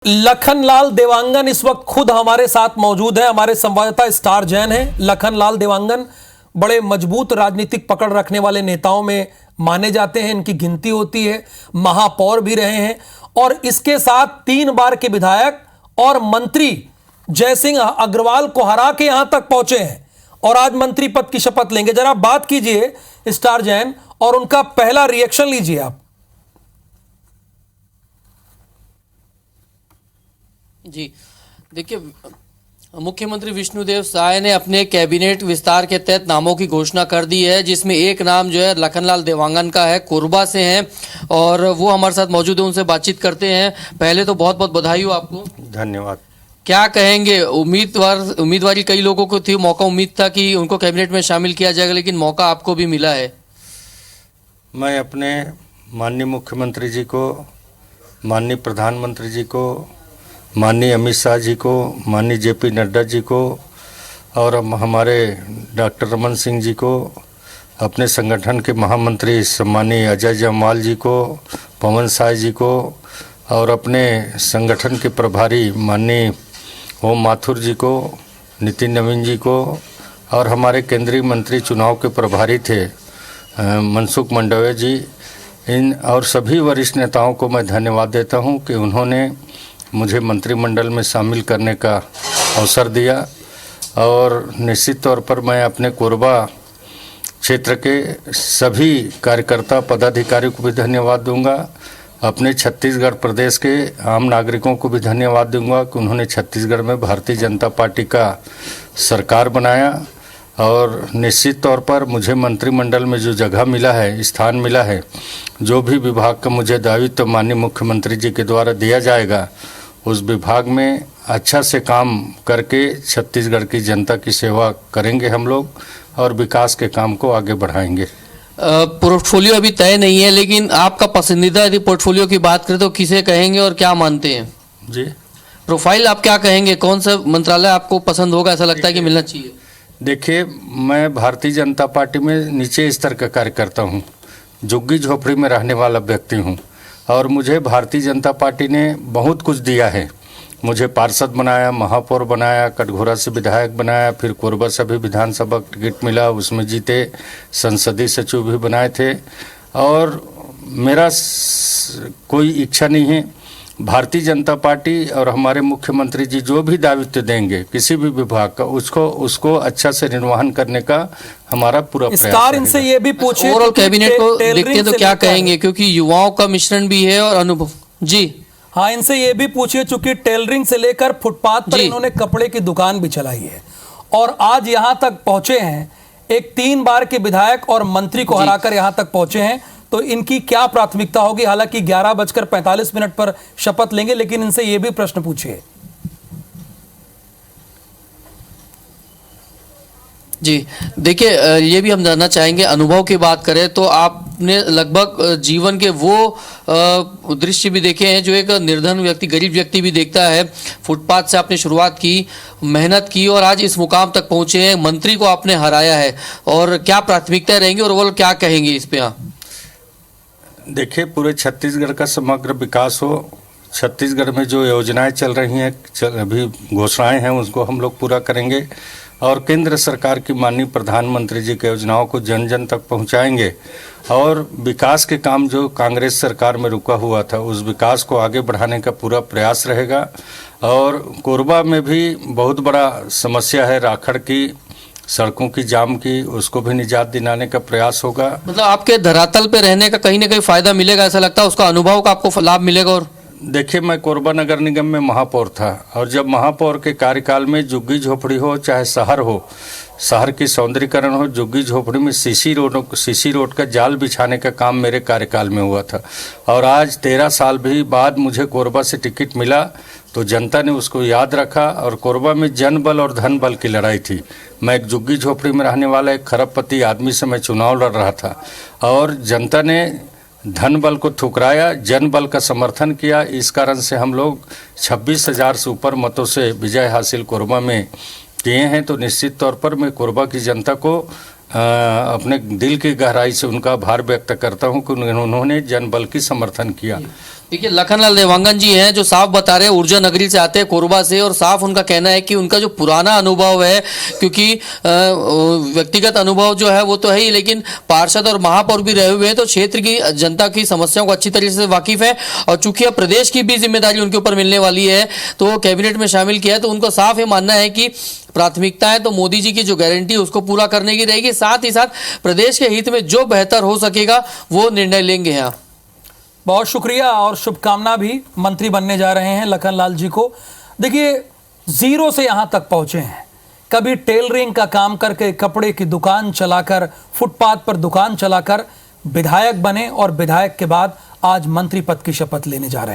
लखनलाल देवांगन इस वक्त खुद हमारे साथ मौजूद है। हमारे संवाददाता स्टार जैन है। लखनलाल देवांगन बड़े मजबूत राजनीतिक पकड़ रखने वाले नेताओं में माने जाते हैं, इनकी गिनती होती है, महापौर भी रहे हैं और इसके साथ 3 बार के विधायक और मंत्री जयसिंह अग्रवाल को हरा के यहां तक पहुंचे हैं और आज मंत्री पद की शपथ लेंगे। जरा बात कीजिए स्टार जैन और उनका पहला रिएक्शन लीजिए आप। जी देखिए, मुख्यमंत्री विष्णुदेव साय ने अपने कैबिनेट विस्तार के तहत नामों की घोषणा कर दी है, जिसमें एक नाम जो है लखनलाल देवांगन का है, कोरबा से हैं और वो हमारे साथ मौजूद है, उनसे बातचीत करते हैं। पहले तो बहुत बहुत बधाई हो आपको। धन्यवाद। क्या कहेंगे, उम्मीदवारी कई लोगों को थी, मौका उम्मीद था कि उनको कैबिनेट में शामिल किया जाएगा, लेकिन मौका आपको भी मिला है। मैं अपने माननीय मुख्यमंत्री जी को, माननीय प्रधानमंत्री जी को, माननीय अमित शाह जी को, माननीय जेपी नड्डा जी को और हमारे डॉक्टर रमन सिंह जी को, अपने संगठन के महामंत्री सम्मानीय अजय जयमाल जी को, पवन साय जी को और अपने संगठन के प्रभारी माननीय ओम माथुर जी को, नितिन नवीन जी को और हमारे केंद्रीय मंत्री चुनाव के प्रभारी थे मनसुख मंडाविया जी, इन और सभी वरिष्ठ नेताओं को मैं धन्यवाद देता हूं कि उन्होंने मुझे मंत्रिमंडल में शामिल करने का अवसर दिया। और निश्चित तौर पर मैं अपने कोरबा क्षेत्र के सभी कार्यकर्ता पदाधिकारियों को भी धन्यवाद दूंगा, अपने छत्तीसगढ़ प्रदेश के आम नागरिकों को भी धन्यवाद दूंगा कि उन्होंने छत्तीसगढ़ में भारतीय जनता पार्टी का सरकार बनाया और निश्चित तौर पर मुझे मंत्रिमंडल में जो जगह मिला है, स्थान मिला है, जो भी विभाग का मुझे दायित्व माननीय मुख्यमंत्री जी के द्वारा दिया जाएगा, उस विभाग में अच्छा से काम करके छत्तीसगढ़ की जनता की सेवा करेंगे हम लोग और विकास के काम को आगे बढ़ाएंगे। पोर्टफोलियो अभी तय नहीं है, लेकिन आपका पसंदीदा यदि पोर्टफोलियो की बात करें तो किसे कहेंगे और क्या मानते हैं? जी, प्रोफाइल आप क्या कहेंगे, कौन सा मंत्रालय आपको पसंद होगा, ऐसा लगता है कि मिलना चाहिए? देखिए, मैं भारतीय जनता पार्टी में नीचे स्तर का कार्य करता हूँ, झुग्गी झोपड़ी में रहने वाला व्यक्ति हूँ और मुझे भारतीय जनता पार्टी ने बहुत कुछ दिया है। मुझे पार्षद बनाया, महापौर बनाया, कटघोरा से विधायक बनाया, फिर कोरबा से भी विधानसभा टिकट मिला, उसमें जीते, संसदीय सचिव भी बनाए थे और मेरा कोई इच्छा नहीं है। भारतीय जनता पार्टी और हमारे मुख्यमंत्री जी जो भी दायित्व देंगे किसी भी विभाग का, उसको अच्छा से निर्वहन करने का हमारा पूरा प्रयास स्टार इनसे ये भी पूछे ओवरऑल कैबिनेट को देखते हैं तो क्या कहेंगे, क्योंकि युवाओं का मिश्रण भी है और अनुभव। जी हाँ, इनसे ये भी पूछिए, चूंकि टेलरिंग से लेकर फुटपाथ पर इन्होंने कपड़े की दुकान भी चलाई है और आज यहां तक पहुंचे हैं, एक 3 बार के विधायक और मंत्री को हराकर यहां तक पहुंचे हैं, तो इनकी क्या प्राथमिकता होगी? हालांकि 11:45 पर शपथ लेंगे, लेकिन इनसे ये भी प्रश्न पूछिए। जी देखिए, ये भी हम जानना चाहेंगे, अनुभव की बात करें तो आपने लगभग जीवन के वो दृश्य भी देखे हैं जो एक निर्धन व्यक्ति, गरीब व्यक्ति भी देखता है। फुटपाथ से आपने शुरुआत की, मेहनत की और आज इस मुकाम तक पहुंचे हैं, मंत्री को आपने हराया है, और क्या प्राथमिकताएं रहेंगी और वो क्या कहेंगे इस पे आप? देखिए, पूरे छत्तीसगढ़ का समग्र विकास हो, छत्तीसगढ़ में जो योजनाएं चल रही हैं, अभी घोषणाएं हैं, उसको हम लोग पूरा करेंगे और केंद्र सरकार की माननीय प्रधानमंत्री जी की योजनाओं को जन जन तक पहुंचाएंगे और विकास के काम जो कांग्रेस सरकार में रुका हुआ था, उस विकास को आगे बढ़ाने का पूरा प्रयास रहेगा। और कोरबा में भी बहुत बड़ा समस्या है राखड़ की, सड़कों की जाम की, उसको भी निजात दिलाने का प्रयास होगा। मतलब आपके धरातल पे रहने का कहीं ना कहीं फायदा मिलेगा, ऐसा लगता है, उसका अनुभव का आपको लाभ मिलेगा। और देखिए, मैं कोरबा नगर निगम में महापौर था और जब महापौर के कार्यकाल में झुग्गी झोपड़ी हो चाहे शहर हो, शहर की सौंदर्यीकरण हो, झुग्गी झोपड़ी में सीसी रोड का जाल बिछाने का काम मेरे कार्यकाल में हुआ था और आज 13 साल भी बाद मुझे कोरबा से टिकट मिला तो जनता ने उसको याद रखा और कोरबा में जन बल और धन बल की लड़ाई थी। मैं एक झुग्गी झोपड़ी में रहने वाला एक खरबपति आदमी से मैं चुनाव लड़ रहा था और जनता ने धन बल को ठुकराया, जन बल का समर्थन किया। इस कारण से हम लोग 26,000 से ऊपर मतों से विजय हासिल कोरबा में किए हैं। तो निश्चित तौर पर मैं कोरबा की जनता को अपने दिल की गहराई से उनका आभार व्यक्त करता हूं कि उन्होंने जनबल की समर्थन किया। देखिए लखनलाल देवांगन जी हैं जो साफ बता रहे हैं, ऊर्जा नगरी से आते हैं, कोरबा से, और साफ उनका कहना है कि उनका जो पुराना अनुभव है, क्योंकि व्यक्तिगत अनुभव जो है वो तो है ही, लेकिन पार्षद और महापौर भी रहे हुए हैं, तो क्षेत्र की जनता की समस्याओं को अच्छी तरीके से वाकिफ है। और चूंकि अब प्रदेश की भी जिम्मेदारी उनके ऊपर मिलने वाली है, तो कैबिनेट में शामिल किया है, तो उनको साफ ये मानना है कि प्राथमिकता है तो मोदी जी की जो गारंटी है उसको पूरा करने की रहेगी, साथ ही साथ प्रदेश के हित में जो बेहतर हो सकेगा वो निर्णय लेंगे। यहाँ बहुत शुक्रिया और शुभकामना भी मंत्री बनने जा रहे हैं लखनलाल जी को। देखिए जीरो से यहां तक पहुंचे हैं, कभी टेलरिंग का काम करके, कपड़े की दुकान चलाकर, फुटपाथ पर दुकान चलाकर विधायक बने और विधायक के बाद आज मंत्री पद की शपथ लेने जा रहे हैं।